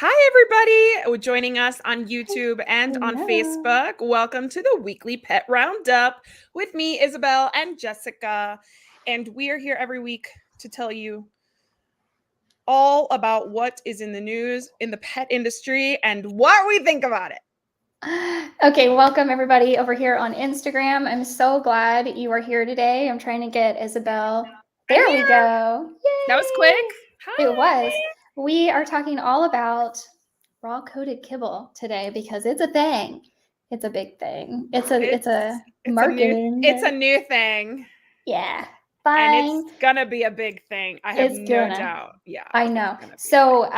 Hi, everybody joining us on YouTube and on Hello. Facebook. Welcome to the weekly Pet Roundup with me, Isabel, and Jessica. And we are here every week to tell you all about what is in the news in the pet industry and what we think about it. Okay, welcome everybody over here on Instagram. I'm so glad you are here today. I'm trying to get Isabel. There we go. Yay! That was quick. Hi. It was. We are talking all about raw coated kibble today because it's a thing. It's a big thing. It's a marketing. It's a new thing. Yeah. And Fine. it's gonna be a big thing. I have no doubt. Yeah. I know. So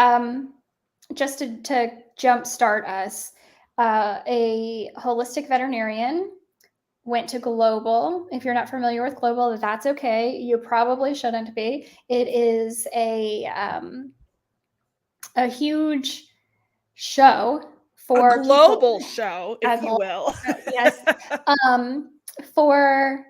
just to jumpstart us, a holistic veterinarian went to Global. If you're not familiar with Global, that's okay. You probably shouldn't be. It is a huge show for a global people, show, if you will. Yes. For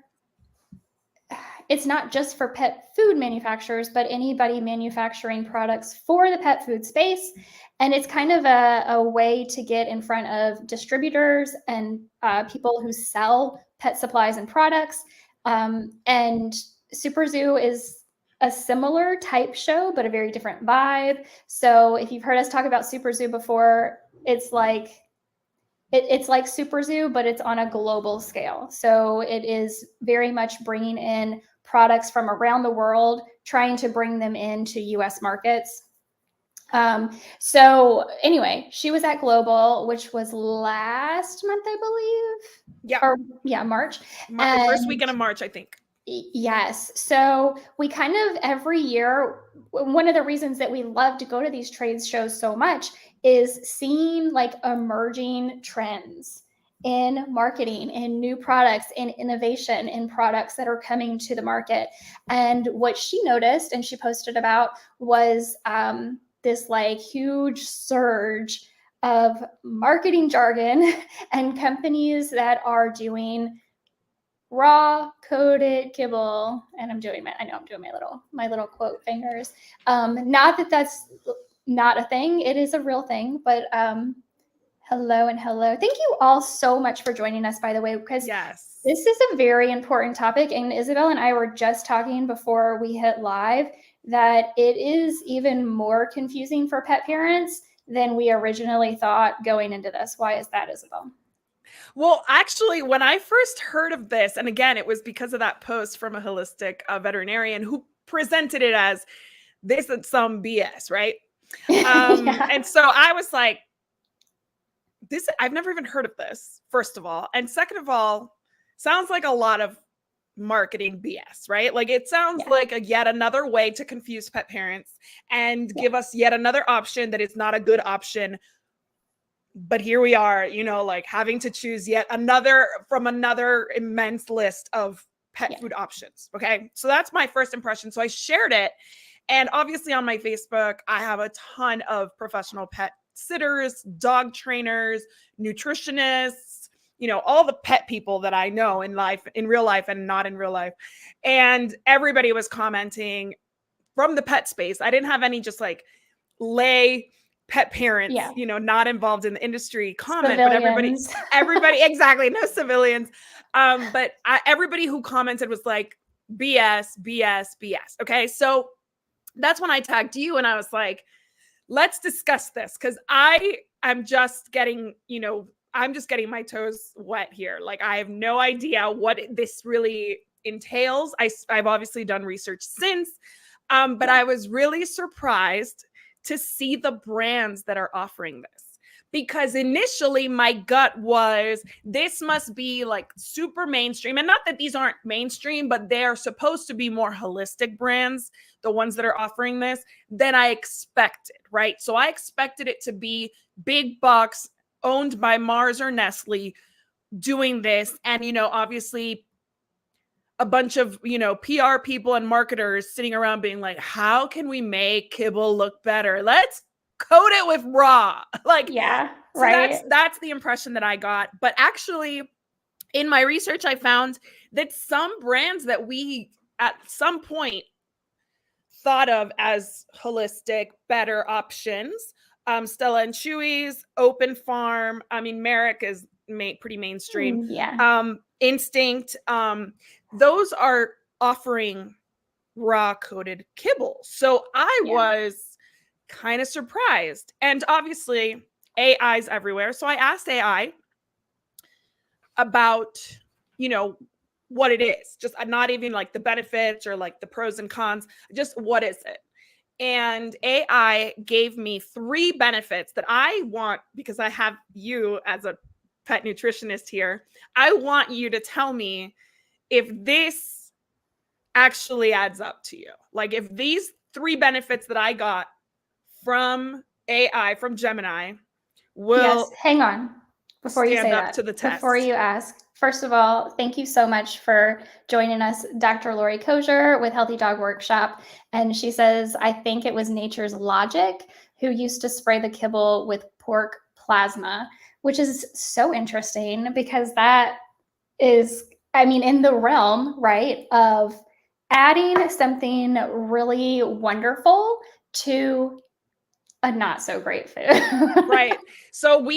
it's not just for pet food manufacturers, but anybody manufacturing products for the pet food space. And it's kind of a way to get in front of distributors and people who sell pet supplies and products. And Super Zoo is a similar type show, but a very different vibe. So if you've heard us talk about Super Zoo before, it's like Super Zoo, but it's on a global scale. So it is very much bringing in products from around the world, trying to bring them into US markets. So anyway, she was at Global, which was last month, I believe. Yeah. March. First weekend of March, I think. Yes. So we kind of every year, one of the reasons that we love to go to these trade shows so much is seeing like emerging trends in marketing, in new products, in innovation, in products that are coming to the market. And what she noticed and she posted about was this like huge surge of marketing jargon and companies that are doing raw coated kibble, and I'm doing my little quote fingers. Not that that's not a thing, it is a real thing, but hello and hello. Thank you all so much for joining us, by the way, because this is a very important topic. And Isabel and I were just talking before we hit live that it is even more confusing for pet parents than we originally thought going into this. Why is that, Isabel? Well, actually, when I first heard of this, and again, it was because of that post from a holistic veterinarian who presented it as this is some BS, right? Yeah. And so I was like, I've never even heard of this, first of all. And second of all, sounds like a lot of marketing BS, right? Like it sounds like yet another way to confuse pet parents and give us yet another option that is not a good option. But here we are, like having to choose yet another from another immense list of pet food options. Okay. So that's my first impression. So I shared it. And obviously on my Facebook, I have a ton of professional pet sitters, dog trainers, nutritionists, all the pet people that I know in real life and not in real life. And everybody was commenting from the pet space. I didn't have any just like lay pet parents, not involved in the industry comment, Civilians. but everybody, exactly, no civilians. But everybody who commented was like, BS, BS, BS. Okay. So that's when I tagged you and I was like, let's discuss this. Cause I'm just getting my toes wet here. Like I have no idea what this really entails. I've obviously done research since, but I was really surprised to see the brands that are offering this. Because initially my gut was this must be like super mainstream. And not that these aren't mainstream, but they're supposed to be more holistic brands, the ones that are offering this, than I expected, right? So I expected it to be big bucks owned by Mars or Nestle doing this. And, obviously a bunch of, PR people and marketers sitting around being like, how can we make kibble look better? Let's coat it with raw. Like, right. So that's the impression that I got. But actually, in my research, I found that some brands that we at some point thought of as holistic, better options Stella and Chewy's, Open Farm. I mean, Merrick is pretty mainstream. Yeah. Instinct. Those are offering raw coated kibble. So I Yeah. was kind of surprised. And obviously, AI's everywhere. So I asked AI about, what it is, just not even like the benefits or like the pros and cons, just what is it? And AI gave me 3 benefits that I want, because I have you as a pet nutritionist here. I want you to tell me if this actually adds up to you. Like if these 3 benefits that I got from AI, from Gemini, Yes, will hang on before you stand say up that. to the Before test. you ask, first of all, thank you so much for joining us, Dr. Lori Kozier with Healthy Dog Workshop. And she says, I think it was Nature's Logic who used to spray the kibble with pork plasma, which is so interesting because that is, I mean, in the realm, right, of adding something really wonderful to a not so great food. Right. So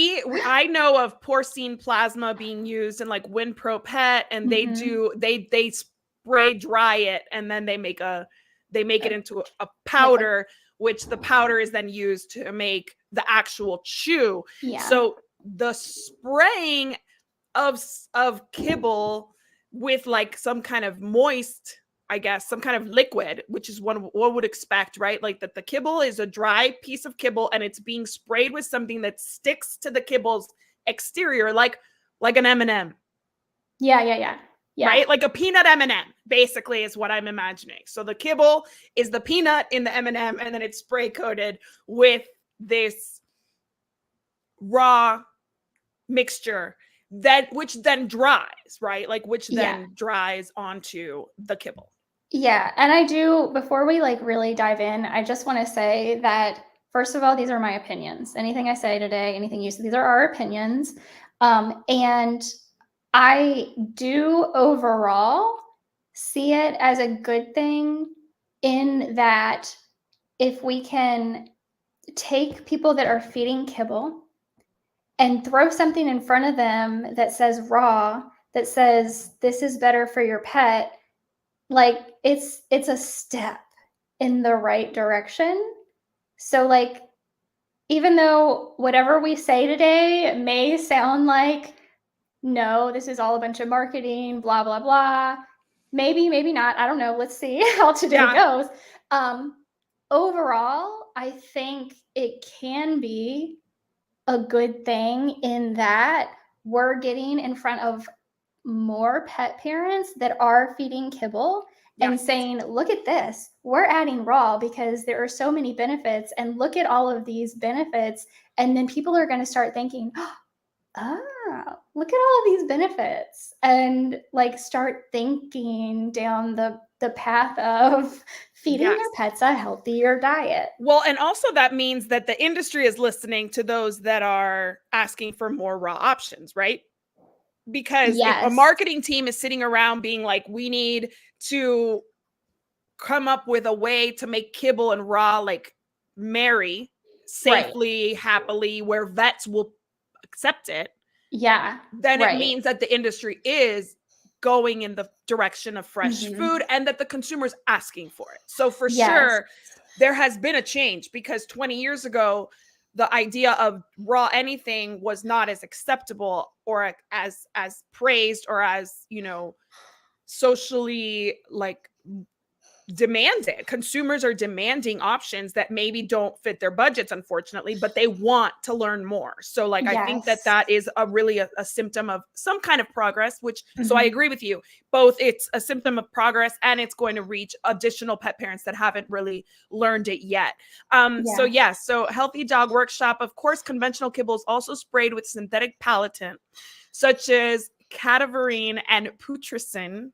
I know of porcine plasma being used in like WinPro Pet, and they spray dry it, and then they make it into a powder, which the powder is then used to make the actual chew. Yeah. So the spraying of kibble with like some kind of moist, I guess, some kind of liquid, which is what one would expect, right? Like that the kibble is a dry piece of kibble and it's being sprayed with something that sticks to the kibble's exterior, like an M&M. Yeah. Right? Like a peanut M&M, basically, is what I'm imagining. So the kibble is the peanut in the M&M, and then it's spray coated with this raw mixture which then dries, right? Like which then dries onto the kibble. Yeah. And I do, before we like really dive in, I just want to say that first of all, these are my opinions. Anything I say today, anything you say, these are our opinions. And I do overall see it as a good thing in that if we can take people that are feeding kibble and throw something in front of them that says raw, that says this is better for your pet, like it's a step in the right direction. So like even though whatever we say today may sound like no, this is all a bunch of marketing, blah blah blah, maybe not, I don't know, let's see how today goes. Overall, I think it can be a good thing in that we're getting in front of more pet parents that are feeding kibble and saying, look at this, we're adding raw because there are so many benefits, and look at all of these benefits. And then people are going to start thinking, oh, look at all of these benefits, and like start thinking down the path of feeding their pets a healthier diet. Well, and also that means that the industry is listening to those that are asking for more raw options, right? Because if a marketing team is sitting around being like, we need to come up with a way to make kibble and raw like marry safely, happily, where vets will accept it, then it means that the industry is going in the direction of fresh food and that the consumer's asking for it. So for sure, there has been a change, because 20 years ago, the idea of raw anything was not as acceptable or as praised or as, socially like demanded. Consumers are demanding options that maybe don't fit their budgets, unfortunately, but they want to learn more. So like I think that is really a symptom of some kind of progress, which so I agree with you, both it's a symptom of progress and it's going to reach additional pet parents that haven't really learned it yet. So Healthy Dog Workshop, of course, conventional kibble is also sprayed with synthetic palatin such as cadaverine and putrescine.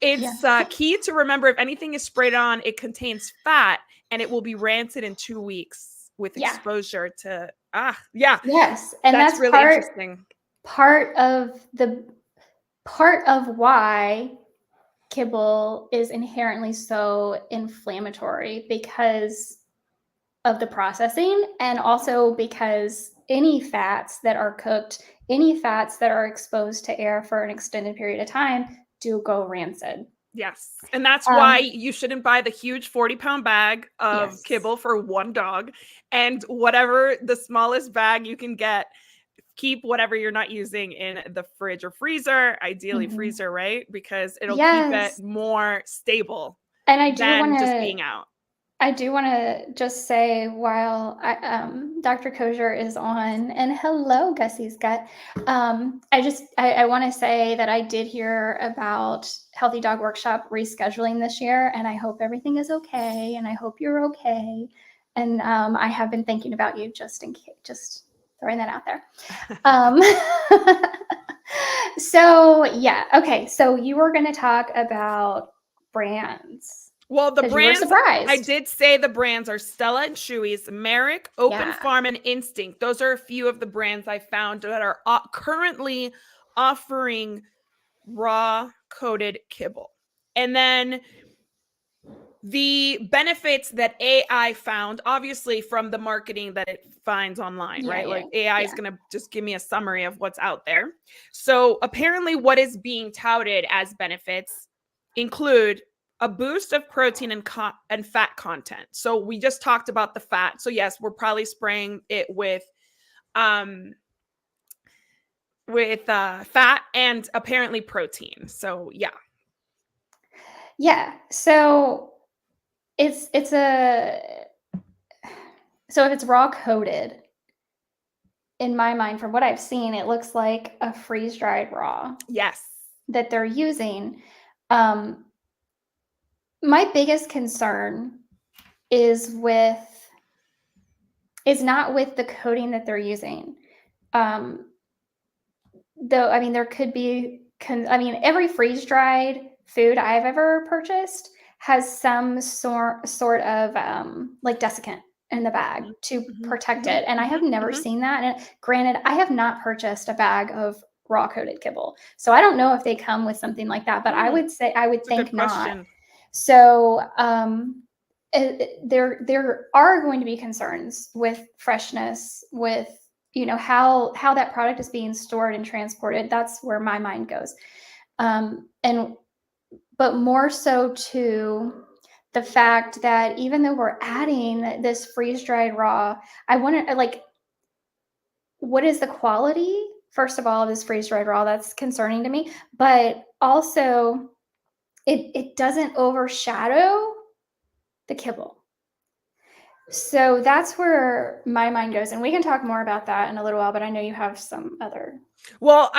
It's key to remember, if anything is sprayed on, it contains fat and it will be rancid in 2 weeks with exposure to and that's really interesting. Part of why kibble is inherently so inflammatory, because of the processing, and also because any fats that are cooked, any fats that are exposed to air for an extended period of time do go rancid. Yes. And that's why you shouldn't buy the huge 40-pound bag of Yes. kibble for one dog. And whatever the smallest bag you can get, keep whatever you're not using in the fridge or freezer, ideally freezer, right? Because it'll keep it more stable And I do than want just to being out. I do want to just say while Dr. Kosher is on, and hello, Gussie's gut. I want to say that I did hear about Healthy Dog Workshop rescheduling this year, and I hope everything is okay, and I hope you're okay. And I have been thinking about you just in case, just throwing that out there. So yeah, okay. So you were going to talk about brands. Well, the brands, surprised. I did say the brands are Stella and Chewy's, Merrick, Open Farm, and Instinct. Those are a few of the brands I found that are currently offering raw coated kibble. And then the benefits that AI found, obviously from the marketing that it finds online, right? Like AI is going to just give me a summary of what's out there. So apparently what is being touted as benefits include a boost of protein and fat content. So we just talked about the fat. So yes, we're probably spraying it with fat and apparently protein. So yeah. So if it's raw coated, in my mind, from what I've seen, it looks like a freeze dried raw. Yes. That they're using. My biggest concern is not with the coating that they're using. Though, I mean, there could be, every freeze dried food I've ever purchased has some sort of like desiccant in the bag to protect it. And I have never seen that. And granted, I have not purchased a bag of raw coated kibble. So I don't know if they come with something like that, but I would think not. So there are going to be concerns with freshness, with how that product is being stored and transported. That's where my mind goes. But more so to the fact that even though we're adding this freeze-dried raw, I want to what is the quality, first of all, of this freeze-dried raw? That's concerning to me. But also, it doesn't overshadow the kibble. So that's where my mind goes. And we can talk more about that in a little while, but I know you have some other. Well,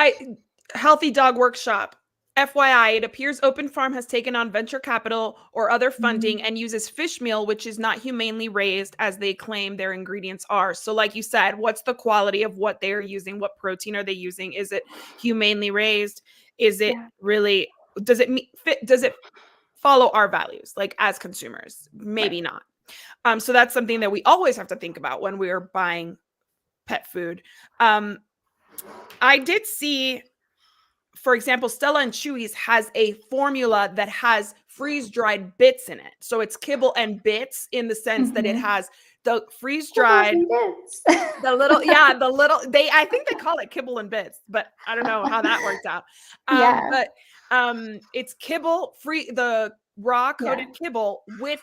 Healthy Dog Workshop. FYI, it appears Open Farm has taken on venture capital or other funding and uses fish meal, which is not humanely raised as they claim their ingredients are. So like you said, what's the quality of what they're using? What protein are they using? Is it humanely raised? Is it really, does it follow our values, like as consumers? Maybe not. So that's something that we always have to think about when we are buying pet food. I did see, for example, Stella and Chewy's has a formula that has freeze-dried bits in it. So it's kibble and bits in the sense that it has the freeze-dried, I think they call it kibble and bits, but I don't know how that worked out. But it's kibble, the raw coated kibble with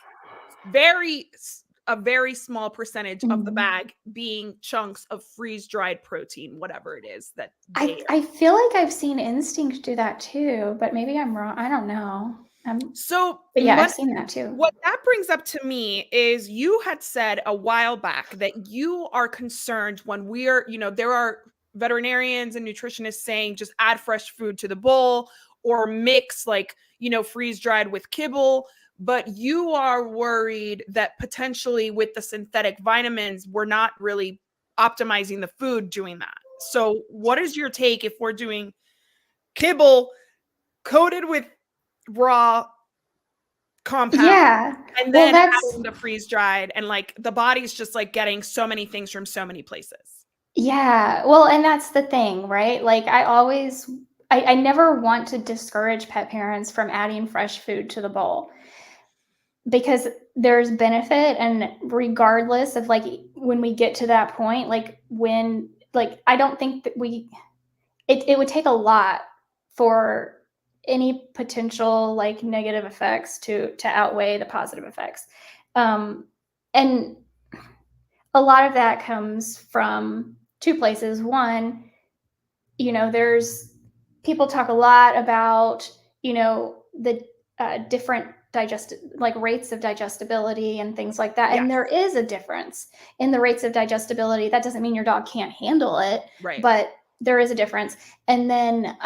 a very small percentage of the bag being chunks of freeze-dried protein, whatever it is that I feel like I've seen Instinct do that too, but maybe I'm wrong. I don't know. But yeah, I've seen that too. What that brings up to me is you had said a while back that you are concerned when there are veterinarians and nutritionists saying just add fresh food to the bowl or mix freeze-dried with kibble. But you are worried that potentially with the synthetic vitamins, we're not really optimizing the food doing that. So what is your take if we're doing kibble coated with raw compound and then adding the freeze-dried, and the body's just getting so many things from so many places? Yeah. Well, and that's the thing, right? I never want to discourage pet parents from adding fresh food to the bowl. because there's benefit, and regardless of like when we get to that point, like when like I don't think that it would take a lot for any potential like negative effects to outweigh the positive effects. And a lot of that comes from two places. One, there's people talk a lot about, the different like rates of digestibility and things like that. Yes. And there is a difference in the rates of digestibility. That doesn't mean your dog can't handle it, Right. but there is a difference. And then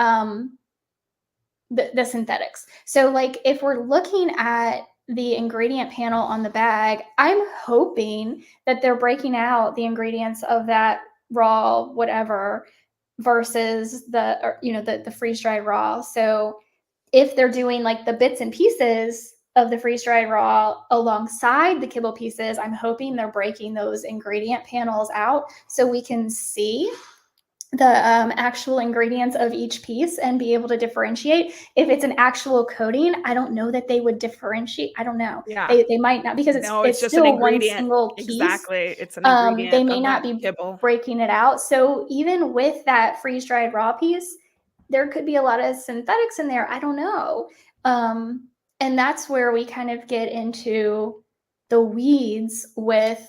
the synthetics. So like if we're looking at the ingredient panel on the bag, I'm hoping that they're breaking out the ingredients of that raw whatever versus the freeze dried raw. So if they're doing like the bits and pieces of the freeze dried raw alongside the kibble pieces, I'm hoping they're breaking those ingredient panels out so we can see the actual ingredients of each piece and be able to differentiate. If it's an actual coating, I don't know that they would differentiate. I don't know. Yeah. They might not, because No, it's just an still one ingredient. single piece. Exactly. It's an They ingredient may of not that be kibble. breaking it out. So even with that freeze dried raw piece, there could be a lot of synthetics in there. I don't know. And that's where we kind of get into the weeds with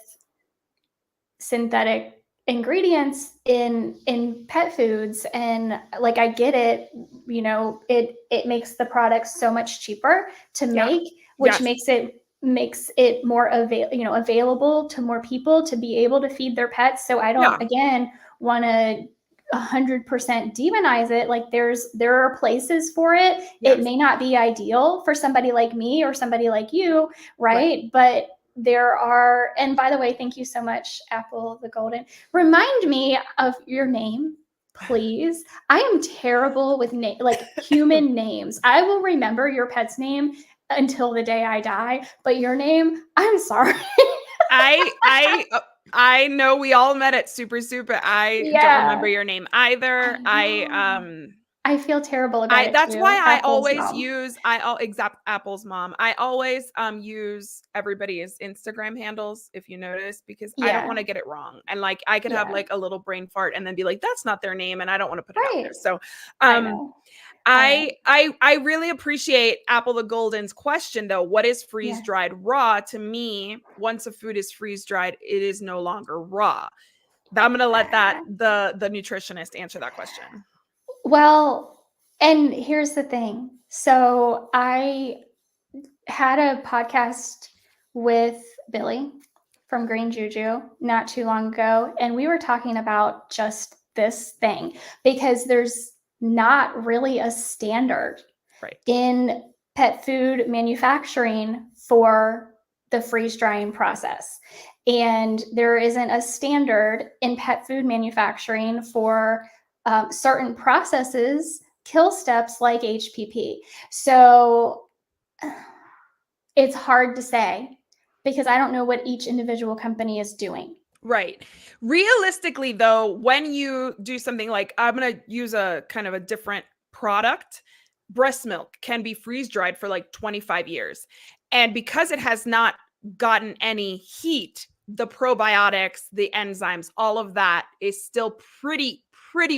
synthetic ingredients in pet foods. And like I get it, it makes the product so much cheaper to make, which Yes. makes it more available to more people to be able to feed their pets. So I don't again want to 100% demonize it. Like there are places for it. Yes. It may not be ideal for somebody like me or somebody like you, right? But there are, and by the way, thank you so much, Apple the Golden. Remind me of your name, please. I am terrible with like human names. I will remember your pet's name until the day I die, but your name, I'm sorry. I know we all met at Super Soup, but I don't remember your name either. I feel terrible about it. That's too. why I Apple's always mom. use Apple's mom. I always use everybody's Instagram handles, if you notice, because I don't want to get it wrong. And like I could have like a little brain fart and then be like, that's not their name, and I don't want to put it out there. So I really appreciate Apple the Golden's question though. What is freeze dried raw? To me, once a food is freeze dried, it is no longer raw. I'm gonna let the nutritionist answer that question. Well, and here's the thing. So I had a podcast with Billy from Green Juju not too long ago, and we were talking about just this thing because there's not really a standard in pet food manufacturing for the freeze drying process. And there isn't a standard in pet food manufacturing for certain processes, kill steps like HPP. So it's hard to say because I don't know what each individual company is doing. Right. Realistically, though, when you do something like, I'm going to use a kind of a different product, breast milk can be freeze dried for like 25 years. And because it has not gotten any heat, the probiotics, the enzymes, all of that is still pretty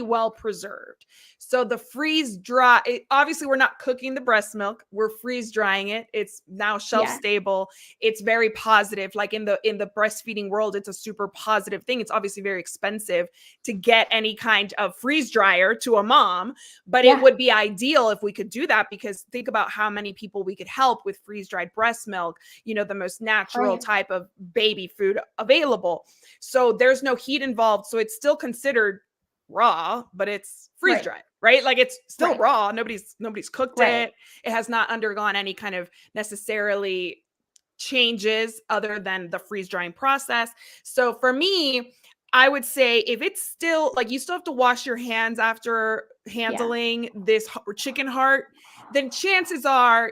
well preserved. So the freeze dry, obviously we're not cooking the breast milk, we're freeze drying it. It's now shelf stable. It's very positive. Like in the breastfeeding world, it's a super positive thing. It's obviously very expensive to get any kind of freeze dryer to a mom, but it would be ideal if we could do that, because think about how many people we could help with freeze dried breast milk, the most natural type of baby food available. So there's no heat involved. So it's still considered raw, but it's freeze dried, right? Like it's still raw. Nobody's cooked it. It has not undergone any kind of necessarily changes other than the freeze drying process. So for me, I would say if it's still like you still have to wash your hands after handling this chicken heart, then chances are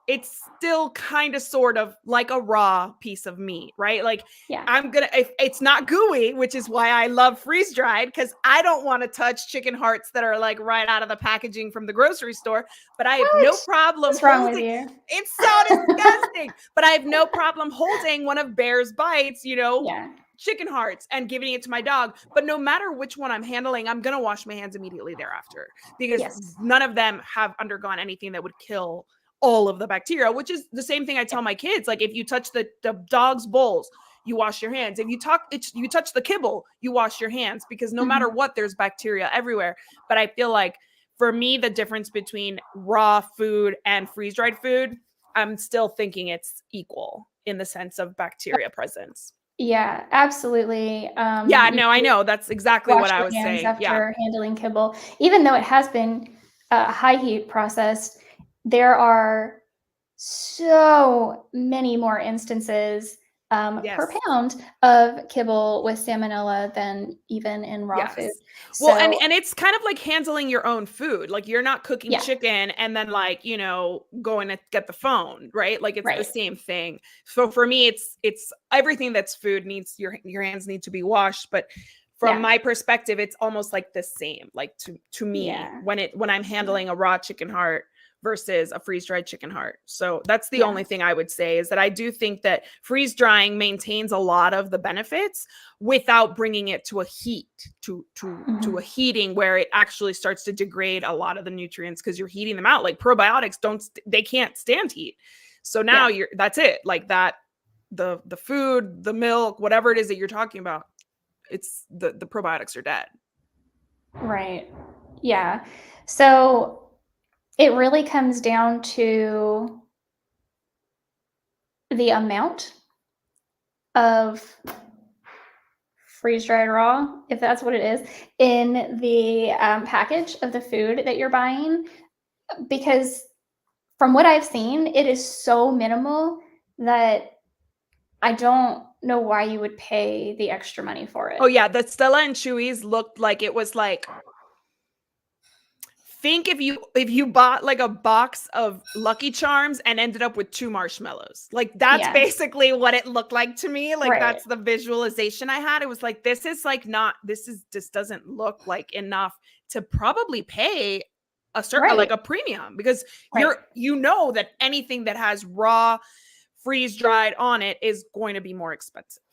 it's still kind of sort of like a raw piece of meat, right? Like Yeah. if it's not gooey, which is why I love freeze dried, because I don't want to touch chicken hearts that are like right out of the packaging from the grocery store. But I have no What? problem What's wrong with holding. you? It's so disgusting. But I have no problem holding one of Bear's Bites, Yeah. chicken hearts and giving it to my dog. But no matter which one I'm handling, I'm going to wash my hands immediately thereafter, because Yes. none of them have undergone anything that would kill all of the bacteria, which is the same thing I tell Yeah. my kids. Like, if you touch the dog's bowls, you wash your hands. If you touch the kibble, you wash your hands, because no matter what, there's bacteria everywhere. But I feel like for me, the difference between raw food and freeze-dried food, I'm still thinking it's equal in the sense of bacteria presence. Yeah, absolutely. Yeah, You no, I know. That's exactly wash what I your was hands saying. Yeah. after handling kibble, even though it has been high heat processed. There are so many more instances per Yes. pound of kibble with salmonella than even in raw food. Yes. Well, and So it's kind of like handling your own food. Like, you're not cooking yeah, chicken and then like, going to get the phone, right? Like, it's the right. same thing. So for me, it's everything that's food needs your hands need to be washed, but from Yeah, my perspective, it's almost like the same. Like, to me, yeah, when I'm yeah, handling a raw chicken heart versus a freeze-dried chicken heart. So that's the yeah. only thing I would say, is that I do think that freeze drying maintains a lot of the benefits without bringing it to a heat, to a Mhm. heating where it actually starts to degrade a lot of the nutrients, because you're heating them out. Like, probiotics they can't stand heat. So now Yeah, that's it. Like that, the food, the milk, whatever it is that you're talking about, it's the probiotics are dead. right. Yeah. So it really comes down to the amount of freeze dried raw, if that's what it is, in the package of the food that you're buying. Because from what I've seen, it is so minimal that I don't know why you would pay the extra money for Oh it. yeah, the Stella and Chewy's looked like it was like, think if you bought like a box of Lucky Charms and ended up with two marshmallows. Like, that's Yeah, basically what it looked like to me. Like, right, that's the visualization I had. It was like, this is like not this is just doesn't look like enough to probably pay a certain, like, right, a premium, because right. that anything that has raw freeze dried on it is going to be more expensive.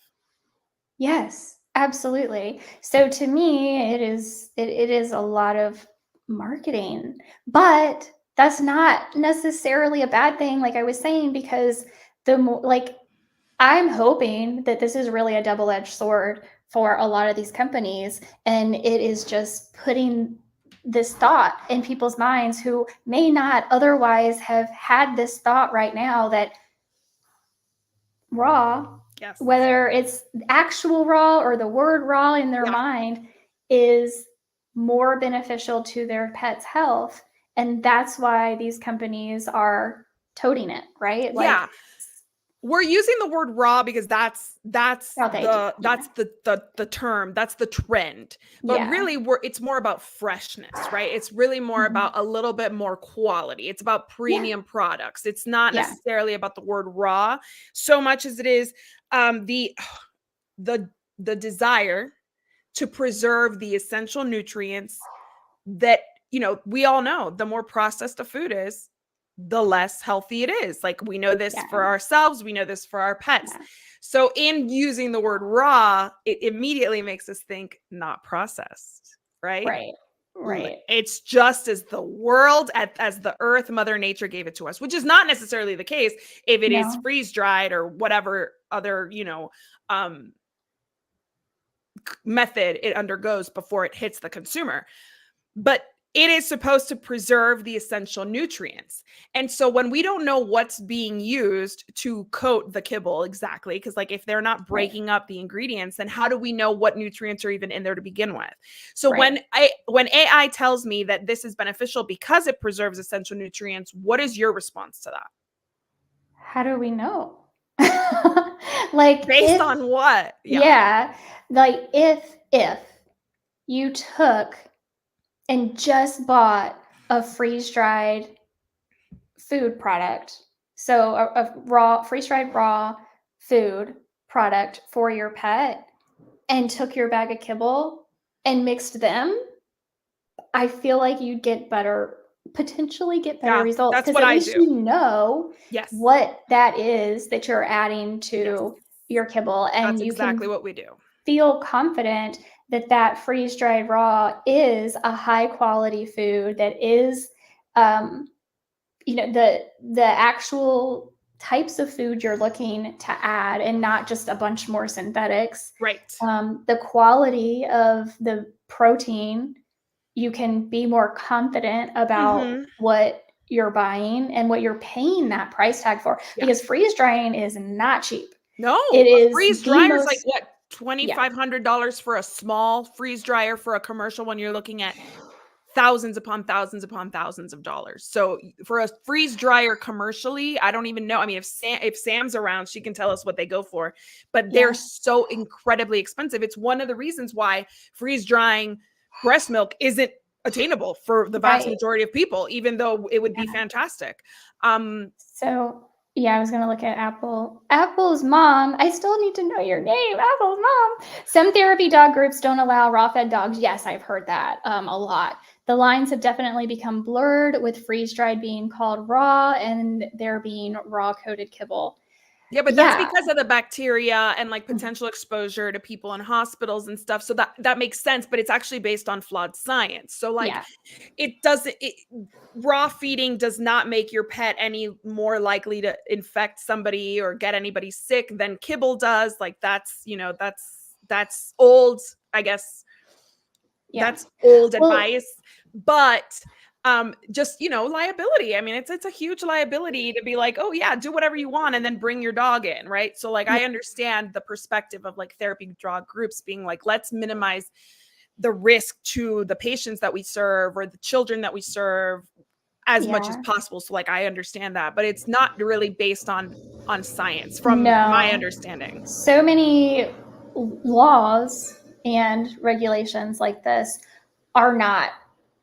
Yes, absolutely. So to me, it is a lot of marketing, but that's not necessarily a bad thing, like I was saying, because the more like I'm hoping that this is really a double-edged sword for a lot of these companies, and it is just putting this thought in people's minds who may not otherwise have had this thought right now, that raw, Yes. whether it's actual raw or the word raw in their Yeah. mind, is more beneficial to their pet's health. And that's why these companies are toting it, right? Like, Yeah. We're using the word raw because that's how they do. the Yeah. the term, that's the trend. But Yeah. really, it's more about freshness, right? It's really more Mhm. about a little bit more quality. It's about Yeah. premium products. It's not Yeah. necessarily about the word raw so much as it is the the the desire to preserve the essential nutrients that, we all know, the more processed a food is, the less healthy it is. Like, we know this Yeah. for ourselves, we know this for our pets. Yeah. So in using the word raw, it immediately makes us think not processed, right? Right. Right. It's just as the world, as the earth, Mother Nature gave it to us, which is not necessarily the case if it is No. freeze dried or whatever other, method it undergoes before it hits the consumer. But it is supposed to preserve the essential nutrients. And so when we don't know what's being used to coat the kibble exactly, because like, if they're not Right. breaking up the ingredients, then how do we know what nutrients are even in there to begin with? So Right. when AI tells me that this is beneficial because it preserves essential nutrients, what is your response to that? How do we know? Like, Based if, on what? Yeah. yeah, like if you took and just bought a freeze dried food product So a raw, freeze-dried raw food product for your pet and took your bag of kibble and mixed them, I feel like you'd get potentially get better Yeah, results, that's because what at I least do. you know Yes. what that is that you're adding Yes. to your kibble, and That's you exactly can what we do. feel confident that that freeze-dried raw is a high quality food that is, um, the actual types of food you're looking to add, and not just a bunch more synthetics. Right. The quality of the protein, you can be more confident about Mhm. what you're buying and what you're paying that price tag for, Yeah. because freeze drying is not cheap. No, It a is freeze the dryer is like most, what, yeah, $2,500 for a small freeze dryer for a commercial when you're looking at thousands upon thousands upon thousands of dollars. So for a freeze dryer commercially, I don't even know. I mean, if Sam's around, she can tell us what they go for, but they're yeah, so incredibly expensive. It's one of the reasons why freeze drying breast milk isn't attainable for the vast right. majority of people, even though it would be Yeah. fantastic. Um, So, yeah, I was gonna look at Apple's mom. I still need to know your name, Apple's mom. Some therapy dog groups don't allow raw-fed dogs. Yes, I've heard that a lot. The lines have definitely become blurred, with freeze-dried being called raw and there being raw-coated kibble. Yeah, but that's Yeah, because of the bacteria and like potential exposure to people in hospitals and stuff. So that makes sense, but it's actually based on flawed science. So like yeah, raw feeding does not make your pet any more likely to infect somebody or get anybody sick than kibble does. Like that's old, I guess yeah. that's old Well, advice. But just liability. I mean, it's a huge liability to be like, oh yeah, do whatever you want and then bring your dog in, right? So like yeah, I understand the perspective of like therapy dog groups being like, let's minimize the risk to the patients that we serve or the children that we serve as much as yeah. possible. So like I understand that, but it's not really based on science from my No. understanding. So many laws and regulations like this are not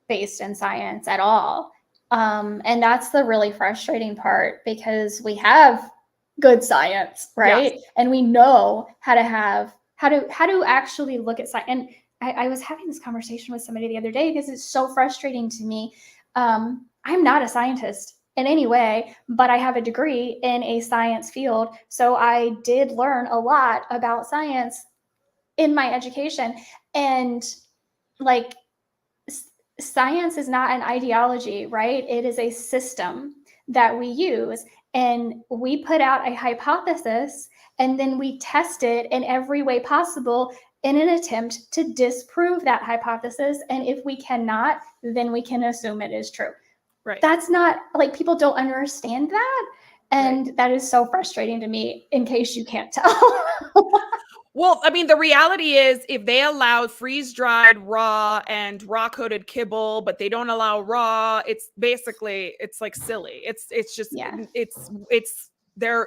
based in science at all. And that's the really frustrating part, because we have good science, Yes. right? And we know how to actually look at science. And I was having this conversation with somebody the other day, because it's so frustrating to me. I'm not a scientist in any way, but I have a degree in a science field. So I did learn a lot about science in my education. And like, science is not an ideology, right? It is a system that we use. And we put out a hypothesis, and then we test it in every way possible in an attempt to disprove that hypothesis. And if we cannot, then we can assume it is true. Right. That's not, like, people don't understand that. Right. And that is so frustrating to me, in case you can't tell. Well, I mean, the reality is if they allow freeze-dried raw and raw-coated kibble, but they don't allow raw, it's basically it's like silly. It's just Yeah. it's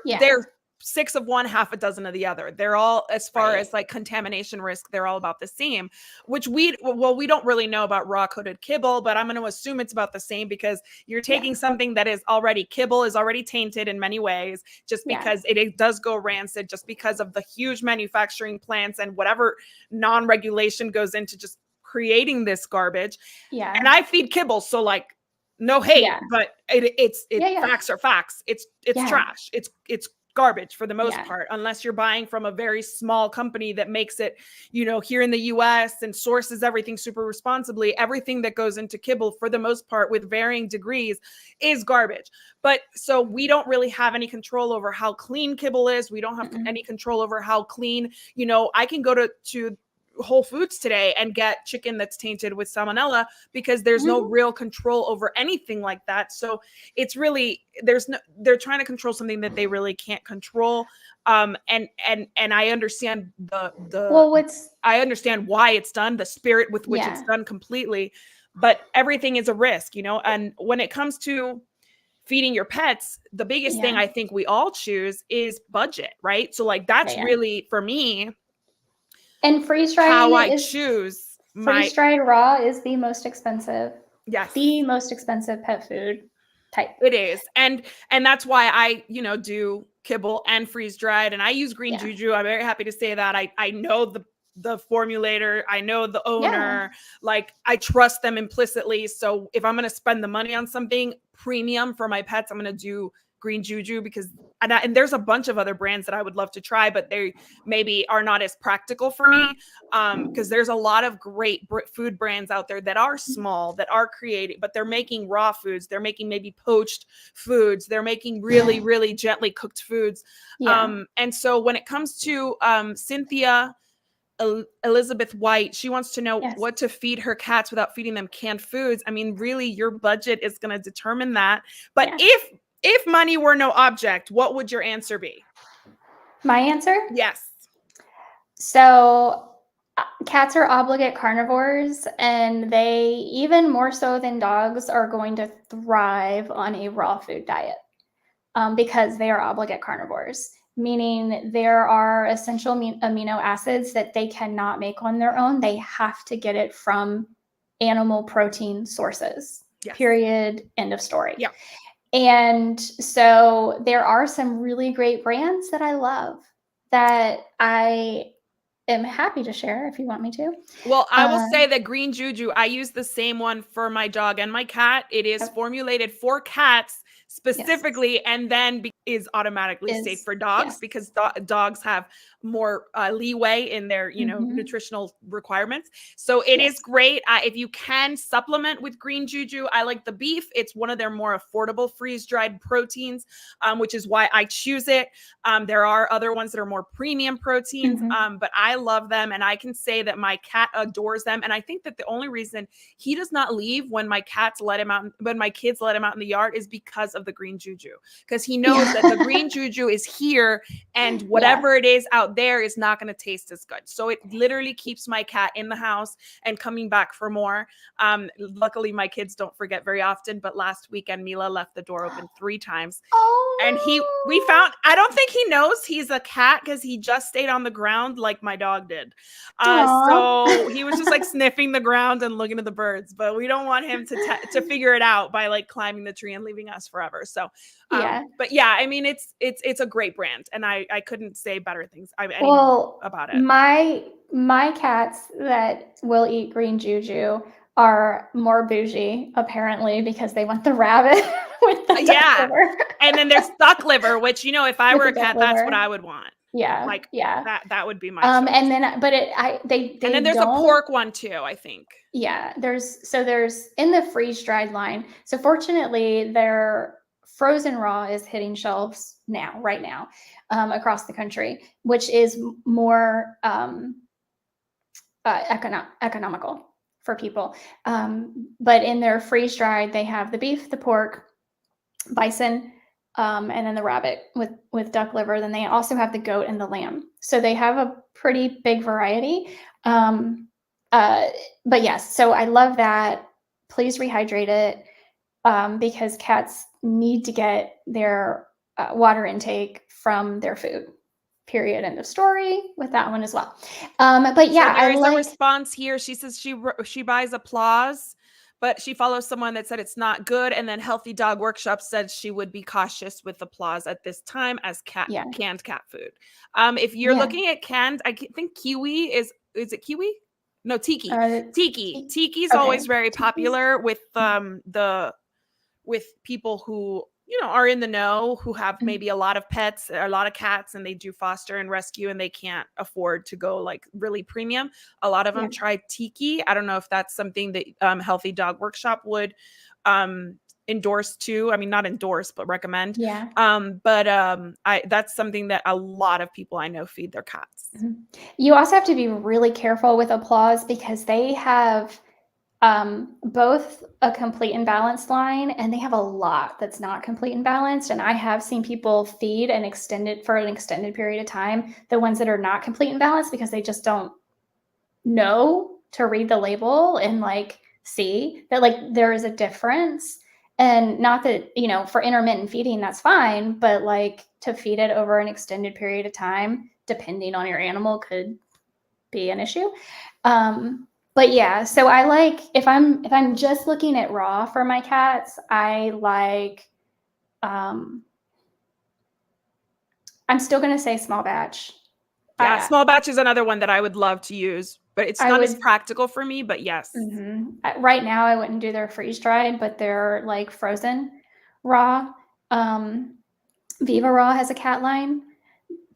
Yeah. they're six of one, half a dozen of the other. They're all, as far Right. as like contamination risk, they're all about the same, which we don't really know about raw-coated kibble, but I'm going to assume it's about the same, because you're Yeah. taking something that is already kibble is already tainted in many ways, just Yeah. because it does go rancid, just because of the huge manufacturing plants and whatever non-regulation goes into just creating this garbage. Yeah. And I feed kibble, so like no hate, Yeah. but Yeah. facts are facts. It's Yeah. trash. It's garbage for the most Yeah. part, unless you're buying from a very small company that makes it, here in the US and sources everything super responsibly. Everything that goes into kibble, for the most part, with varying degrees, is garbage. But so we don't really have any control over how clean kibble is. We don't have Mm-mm. any control over how clean, I can go to Whole Foods today and get chicken that's tainted with salmonella, because there's no Mhm. real control over anything like that. So it's really, they're trying to control something that they really can't control. And I understand Well, what's I understand why it's done, the spirit with which it's yeah. done completely, but everything is a risk, and when it comes to feeding your pets, the biggest thing Yeah. I think we all choose is budget, right? So like Yeah, that's yeah. really, for me, And how I choose my freeze dried raw is the most expensive yes. pet food. type. It is. And that's why I, do kibble and freeze dried, and I use green Yeah. juju. I'm very happy to say that. I know the formulator, I know the owner, like I trust them implicitly. So if I'm going to spend the money on something premium for my pets, I'm going to do green juju because and there's a bunch of other brands that I would love to try, but they maybe are not as practical for me. Because there's a lot of great food brands out there that are small, that are creative, but they're making raw foods. They're making maybe poached foods. They're making really, really gently cooked foods. Yeah. And so when it comes to Cynthia Elizabeth White, she wants to know Yes. what to feed her cats without feeding them canned foods. I mean, really, your budget is going to determine that. But if money were no object, what would your answer be? My answer? Yes. So cats are obligate carnivores, and they, even more so than dogs, are going to thrive on a raw food diet because they are obligate carnivores, meaning there are essential amino acids that they cannot make on their own. They have to get it from animal protein sources. Yes. Period. End of story. Yeah. And so there are some really great brands that I love that I am happy to share if you want me to. Well, I will say that green juju, I use the same one for my dog and my cat. It is formulated for cats specifically, and then is automatically safe for dogs because dogs have more leeway in their nutritional requirements. So it is great. If you can supplement with green juju, I like the beef. It's one of their more affordable freeze-dried proteins, which is why I choose it. There are other ones that are more premium proteins, but I love them, and I can say that my cat adores them. And I think that the only reason he does not leave when my kids let him out in the yard is because of the green juju, because he knows that the green juju is here, and whatever it is out there is not going to taste as good. So it literally keeps my cat in the house and coming back for more. Luckily, my kids don't forget very often, but last weekend Mila left the door open 3 times. And I don't think he knows he's a cat because he just stayed on the ground like my dog did. So he was just like sniffing the ground and looking at the birds, but we don't want him to figure it out by like climbing the tree and leaving us forever. So, but yeah, I mean, it's a great brand, and I couldn't say better things about it. My cats that will eat green juju are more bougie, apparently, because they want the rabbit with the duck liver. And then there's duck liver, which, if I were a cat, that's what I would want. That would be my choice. And then, but they and then there's a pork one too, I think. Yeah, there's in the freeze dried line. So fortunately, their frozen raw is hitting shelves right now, across the country, which is more economical for people. But in their freeze dried, they have the beef, the pork, bison, and then the rabbit with duck liver. Then they also have the goat and the lamb. So they have a pretty big variety. But yes, so I love that. Please rehydrate it, because cats need to get their water intake from their food. Period. End of story with that one as well. But yeah, so there is a response here. She says she buys Applause, but she follows someone that said it's not good. And then Healthy Dog Workshop said she would be cautious with Applause at this time as canned cat food. If you're looking at canned, I think Kiwi is it Kiwi? No, Tiki. Tiki is always very popular with with people who are in the know, who have maybe a lot of pets, a lot of cats, and they do foster and rescue, and they can't afford to go like really premium. A lot of them try Tiki. I don't know if that's something that Healthy Dog Workshop would endorse too. I mean, not endorse, but recommend. That's something that a lot of people I know feed their cats. You also have to be really careful with Applause because they have both a complete and balanced line, and they have a lot that's not complete and balanced. And I have seen people feed for an extended period of time the ones that are not complete and balanced because they just don't know to read the label and like see that like there is a difference. And not that, for intermittent feeding, that's fine, but like to feed it over an extended period of time, depending on your animal, could be an issue. But yeah, so I like if I'm just looking at raw for my cats, I like I'm still gonna say small batch. Yeah, I small batch is another one that I would love to use, but it's I not as would practical for me, but yes. right now I wouldn't do their freeze dried, but they're like frozen raw. Viva Raw has a cat line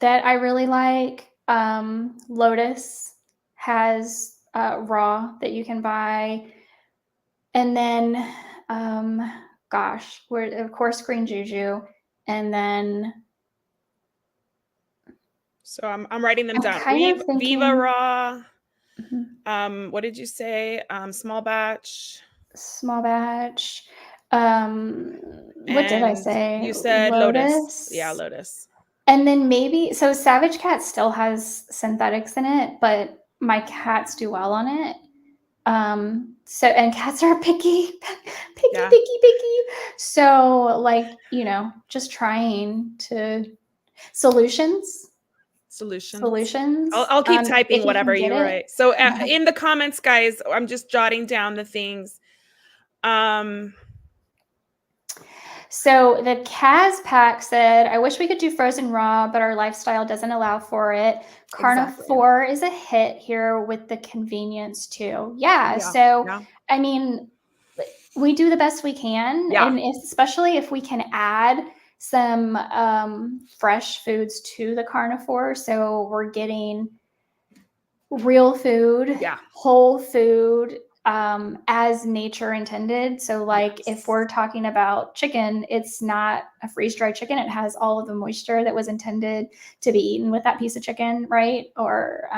that I really like. Lotus has raw that you can buy. And then, we're of course Green Juju, and then So I'm writing them I'm down. kind of Viva thinking Raw. mhm, What did you say? Small batch. small batch. What did I And say? you said Lotus. Yeah, Lotus. Lotus. And then maybe so Savage Cat still has synthetics in it, but my cats do well on it. So and cats are picky, Yeah. picky. So like, just trying to solutions. Solutions. Solutions. I'll keep typing If you whatever can get you it. write. So in the comments, guys, I'm just jotting down the things. So the Kaz pack said, I wish we could do frozen raw, but our lifestyle doesn't allow for it. Exactly. Carnivore is a hit here with the convenience too. Yeah. Yeah. So, Yeah. I mean, we do the best we can. Yeah. And especially if we can add some fresh foods to the carnivore. So we're getting real food, Yeah. whole food, as nature intended. So, like Yes. if we're talking about chicken, it's not a freeze dried chicken. It has all of the moisture that was intended to be eaten with that piece of chicken, right? Or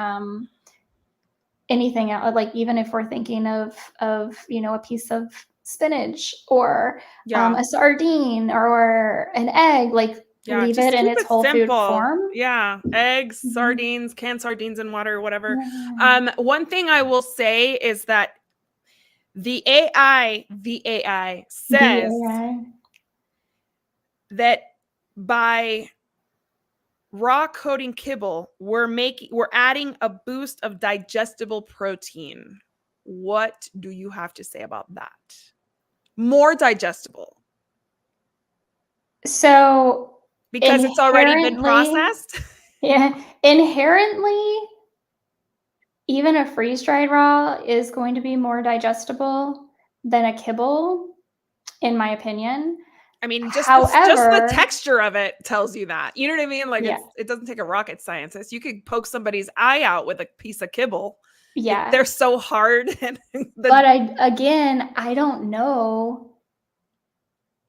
anything else. Like even if we're thinking of a piece of spinach or Yeah. a sardine or an egg, like Yeah. leave it Just in keep its it whole food simple. form. Yeah. Eggs, Mhm. sardines, canned sardines in water, whatever. Yeah. One thing I will say is that the AI says Yeah. that by raw coating kibble, we're adding a boost of digestible protein. What do you have to say about that? More digestible So because it's already been inherently, processed. yeah, inherently, even a freeze dried raw is going to be more digestible than a kibble, in my opinion. I mean, just the However, texture of it tells you that. You know what I mean? Like yeah, it doesn't take a rocket scientist. You could poke somebody's eye out with a piece of kibble. yeah. They're so hard. And But I don't know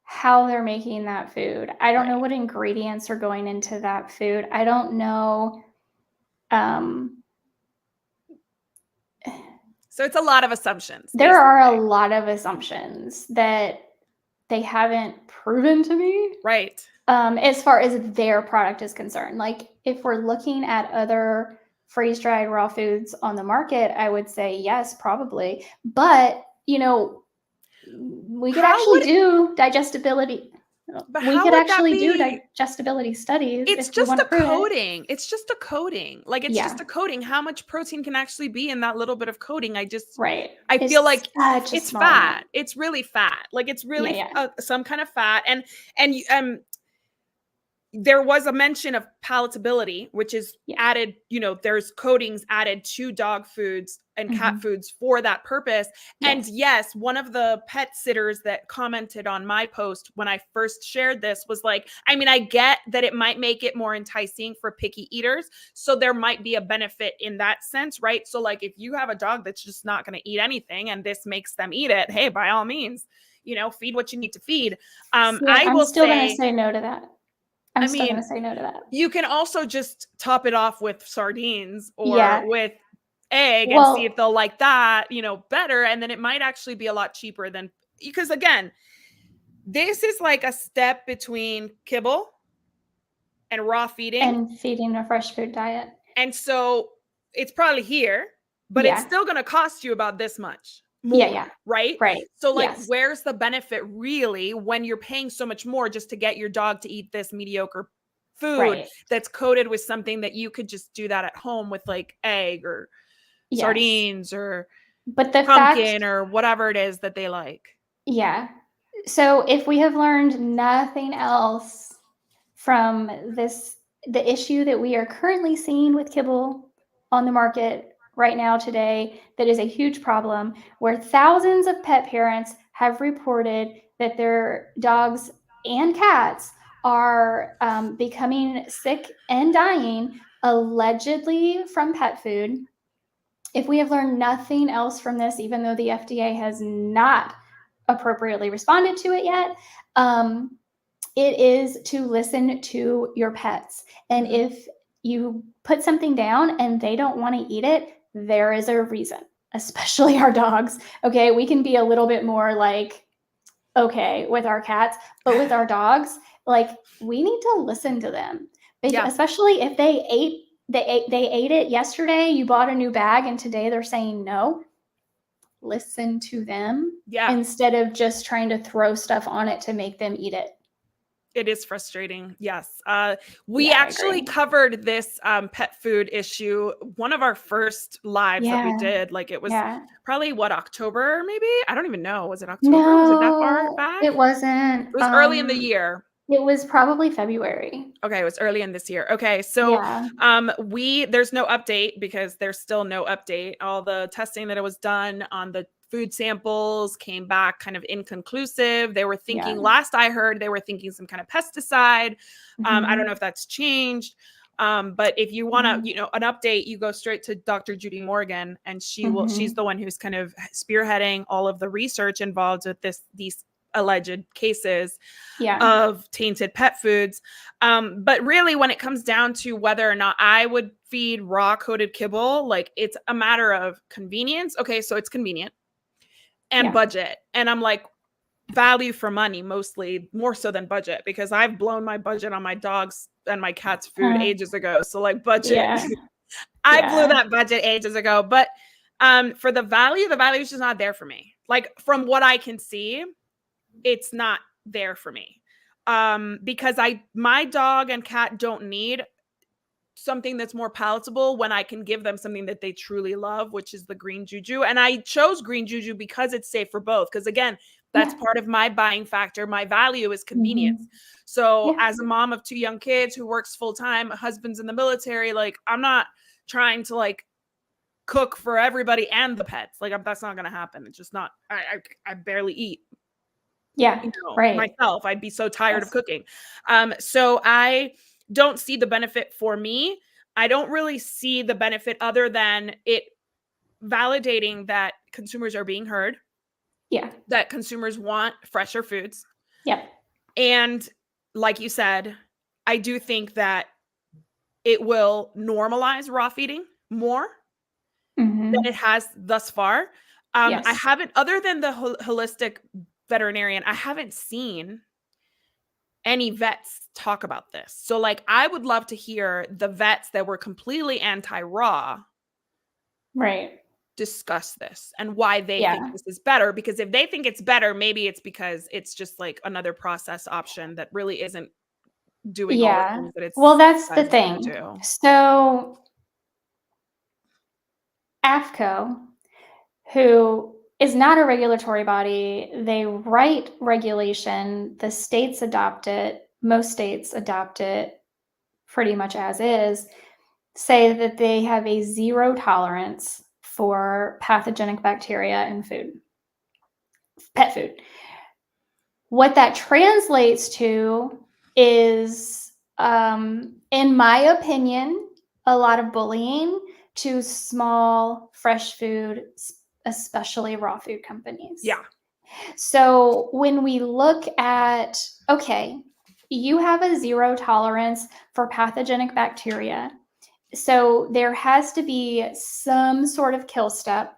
how they're making that food. I don't know right. what ingredients are going into that food. I don't know. Um, So it's a lot of assumptions, there are a basically. lot of assumptions that they haven't proven to me. Right. As far as their product is concerned. Like if we're looking at other freeze dried raw foods on the market, I would say yes, probably. But, we could How actually would do digestibility. but We how could would that actually do be? digestibility studies It's if we just want a to prove it. coating. It's just a coating. Like it's Yeah, just a coating. How much protein can actually be in that little bit of coating? right. I feel It's like such a it's small fat. amount. It's really fat. Like it's Yeah, really yeah, some kind of fat. And there was a mention of palatability, which is yeah. added, there's coatings added to dog foods and cat Mhm. foods for that purpose. And Yes. yes, one of the pet sitters that commented on my post when I first shared this was like, I mean, I get that it might make it more enticing for picky eaters. So there might be a benefit in that sense, right? So, like, if you have a dog that's just not going to eat anything and this makes them eat it, hey, by all means, feed what you need to feed. See, I I'm will still gonna say, say no to that. I I'm still mean, gonna say no to that. you can also just top it off with sardines or Yeah. with egg and see if Well, they'll like that, better. And then it might actually be a lot cheaper than, because again, this is like a step between kibble and raw feeding. and feeding a fresh food diet. And so it's probably here, but it's Yeah. still going to cost you about this much Yeah, more, yeah. right? Right. So, like, Yes. where's the benefit really when you're paying so much more just to get your dog to eat this mediocre food Right. that's coated with something that you could just do that at home with like egg or Yes. sardines or But the fact, pumpkin or whatever it is that they like. yeah. So if we have learned nothing else from this, the issue that we are currently seeing with kibble on the market right now today, that is a huge problem, where thousands of pet parents have reported that their dogs and cats are becoming sick and dying, allegedly from pet food. If we have learned nothing else from this, even though the FDA has not appropriately responded to it yet, it is to listen to your pets. And if you put something down and they don't want to eat it, there is a reason, especially our dogs. Okay. We can be a little bit more like, okay, with our cats, but with our dogs, like we need to listen to them. Yeah. Especially if they ate it yesterday, you bought a new bag and today they're saying no. Listen to them instead of just trying to throw stuff on it to make them eat it. It is frustrating. Yes. We actually covered this pet food issue. One of our first lives that we did, like it was probably October, maybe? I don't even know. Was it October? No, was it that far back? It wasn't. It was early in the year. It was probably February. Okay, it was early in this year. Okay, so there's no update because there's still no update. All the testing that it was done on the food samples came back kind of inconclusive. They were thinking, last I heard, they were thinking some kind of pesticide. I don't know if that's changed. But if you want to, an update, you go straight to Dr. Judy Morgan, and she's the one who's kind of spearheading all of the research involved with these alleged cases of tainted pet foods. But really, when it comes down to whether or not I would feed raw coated kibble, like it's a matter of convenience. Okay, so it's convenient and budget. And I'm like, value for money, mostly more so than budget, because I've blown my budget on my dogs and my cats' food ages ago. So like budget, I blew that budget ages ago. But for the value is just not there for me. Like from what I can see, it's not there for me. Because my dog and cat don't need something that's more palatable when I can give them something that they truly love, which is the green juju. And I chose green juju because it's safe for both. Because again, that's part of my buying factor. My value is convenience. So as a mom of 2 young kids who works full time, husband's in the military, like I'm not trying to like cook for everybody and the pets. Like that's not going to happen. It's just not, I barely eat. Myself. I'd be so tired of cooking. So I don't see the benefit for me. I don't really see the benefit other than it validating that consumers are being heard. Yeah. That consumers want fresher foods. Yep. And like you said, I do think that it will normalize raw feeding more than it has thus far. I haven't, other than the holistic veterinarian, I haven't seen any vets talk about this. So like I would love to hear the vets that were completely anti-raw discuss this and why they think this is better. Because if they think it's better, maybe it's because it's just like another process option that really isn't doing all the things that it's that's the thing. So AFCO, who is not a regulatory body, they write regulation, the states adopt it, most states adopt it pretty much as is, say that they have a zero tolerance for pathogenic bacteria in food, pet food. What that translates to is, in my opinion, a lot of bullying to small, fresh food, especially raw food companies. Yeah. So when we look at, okay, you have a zero tolerance for pathogenic bacteria. So there has to be some sort of kill step.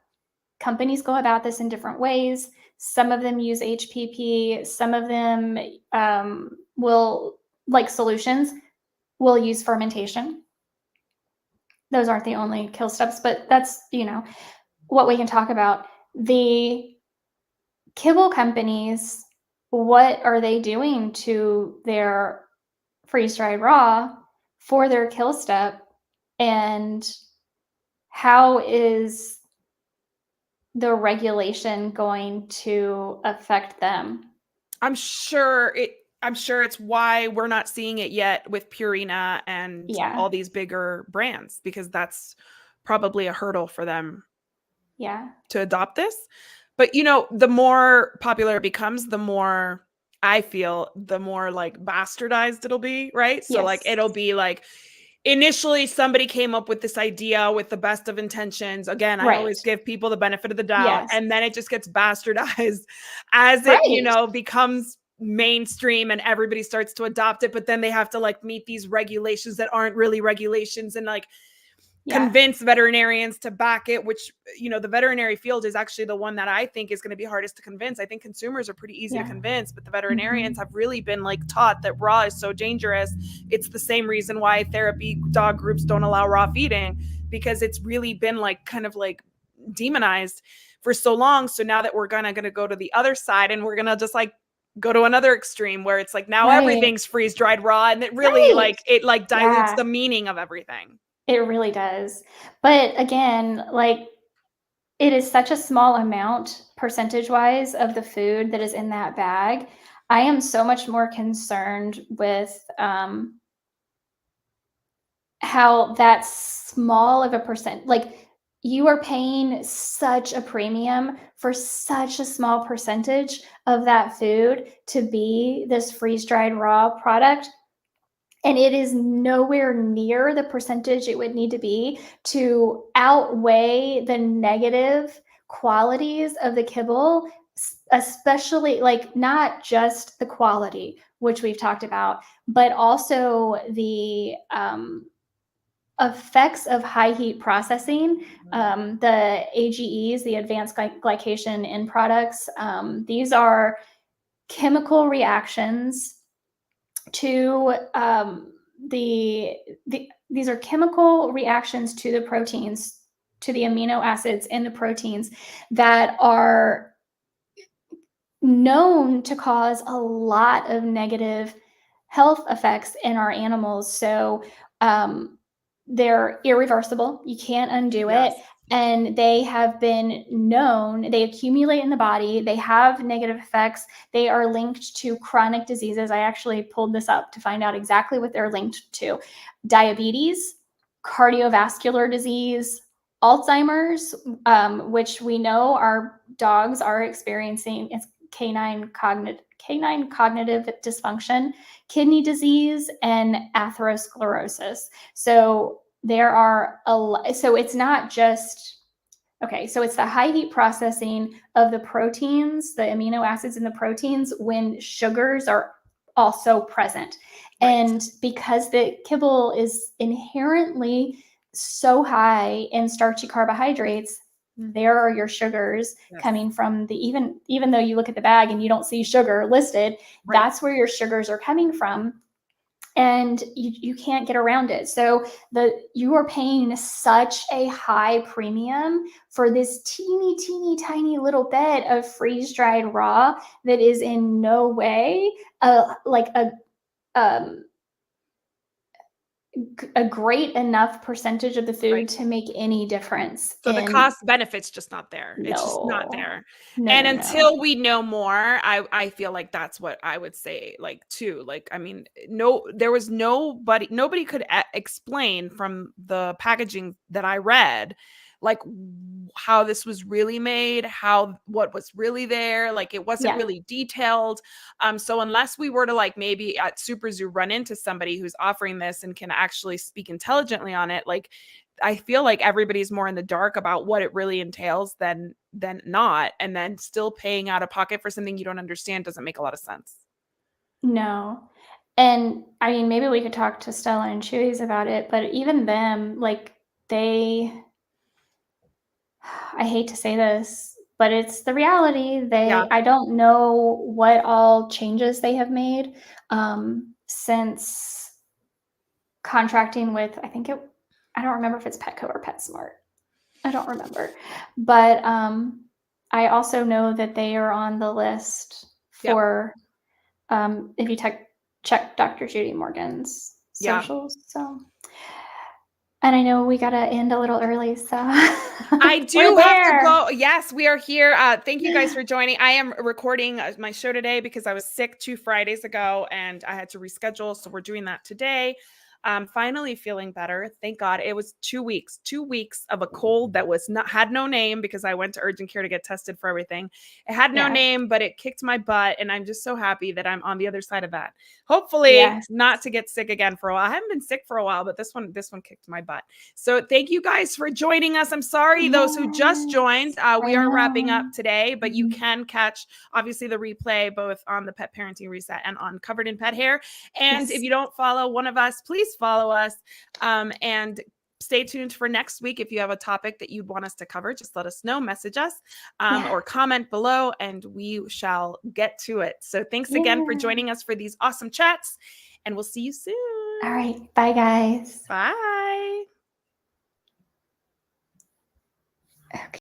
Companies go about this in different ways. Some of them use HPP. Some of them will, like solutions, will use fermentation. Those aren't the only kill steps, but that's, what we can talk about. The kibble companies, what are they doing to their freeze-dried raw for their kill step? And how is the regulation going to affect them? I'm sure it's why we're not seeing it yet with Purina and Yeah. all these bigger brands, because that's probably a hurdle for them Yeah. to adopt this. But the more popular it becomes, the more I feel, the more like bastardized it'll be, right? So like Yes. it'll be like initially somebody came up with this idea with the best of intentions. Again, I Right. always give people the benefit of the doubt, Yes. and then it just gets bastardized as it, Right. becomes mainstream and everybody starts to adopt it, but then they have to like meet these regulations that aren't really regulations, and like Yeah. convince veterinarians to back it, which the veterinary field is actually the one that I think is going to be hardest to convince. I think consumers are pretty easy to Yeah. convince, but the veterinarians Mhm. have really been like taught that raw is so dangerous. It's the same reason why therapy dog groups don't allow raw feeding, because it's really been like kind of like demonized for so long. So now that we're gonna go to the other side, and we're gonna just like go to another extreme where it's like now Right. everything's freeze dried raw, and it really Right. like it like dilutes Yeah. the meaning of everything. It really does. But again, like it is such a small amount percentage-wise of the food that is in that bag. I am so much more concerned with, how that small of a percent like, you are paying such a premium for such a small percentage of that food to be this freeze-dried raw product, and it is nowhere near the percentage it would need to be to outweigh the negative qualities of the kibble, especially like not just the quality, which we've talked about, but also the effects of high heat processing, the AGEs, the advanced glycation end products. These are chemical reactions to these are chemical reactions to the proteins, to the amino acids in the proteins that are known to cause a lot of negative health effects in our animals. So they're irreversible. You can't undo it. Yes. And they have been known, they accumulate in the body, they have negative effects, they are linked to chronic diseases. I actually pulled this up to find out exactly what they're linked to: diabetes, cardiovascular disease, Alzheimer's, which we know our dogs are experiencing. It's canine cognitive dysfunction, kidney disease, and atherosclerosis. So there are so it's not just okay, so it's the high heat processing of the proteins, the amino acids in the proteins when sugars are also present. Right. And because the kibble is inherently so high in starchy carbohydrates, there are your sugars Yes. coming from the even though you look at the bag and you don't see sugar listed, Right. that's where your sugars are coming from, and you can't get around it. So you are paying such a high premium for this teeny tiny little bit of freeze dried raw that is in no way like um, a great enough percentage of the Right. food to make any difference So the in. cost benefit's just not there. It's just not No, there. no, And no, no. until we know more, I feel like that's what I would say, like, too. Like, I mean, no, there was nobody could explain from the packaging that I read, like how this was really made, what was really there. Like, it wasn't Yeah. really detailed. So unless we were to like maybe at Super Zoo run into somebody who's offering this and can actually speak intelligently on it, like I feel like everybody's more in the dark about what it really entails than not, and then still paying out of pocket for something you don't understand doesn't make a lot of sense. No. And I mean, maybe we could talk to Stella and Chewy's about it, but even them, like they I hate to say this, but it's the reality. Yeah, I don't know what all changes they have made since contracting with, I don't remember if it's Petco or PetSmart. I don't remember. But I also know that they are on the list yep, for, if you check Dr. Judy Morgan's yeah. socials. So And I know we got to end a little early, so I we're do have to there. go. Yes, we are here. Thank you guys for joining. I am recording my show today because I was sick 2 Fridays ago and I had to reschedule. So we're doing that today. Finally feeling better. Thank God. It was 2 weeks of a cold that had no name because I went to urgent care to get tested for everything. It had no Yeah. name, but it kicked my butt. And I'm just so happy that I'm on the other side of that. Hopefully Yes. not to get sick again for a while. I haven't been sick for a while, but this one kicked my butt. So thank you guys for joining us. I'm sorry, those who just joined. We I are wrapping up know. today, but you Mhm. can catch obviously the replay both on the Pet Parenting Reset and on Covered in Pet Hair. And if Yes. you don't follow one of us, please follow us. And stay tuned for next week. If you have a topic that you'd want us to cover, just let us know, message us, Yeah. or comment below, and we shall get to it. So thanks again for Yeah. joining us for these awesome chats, and we'll see you soon. All right. Bye, guys. Bye.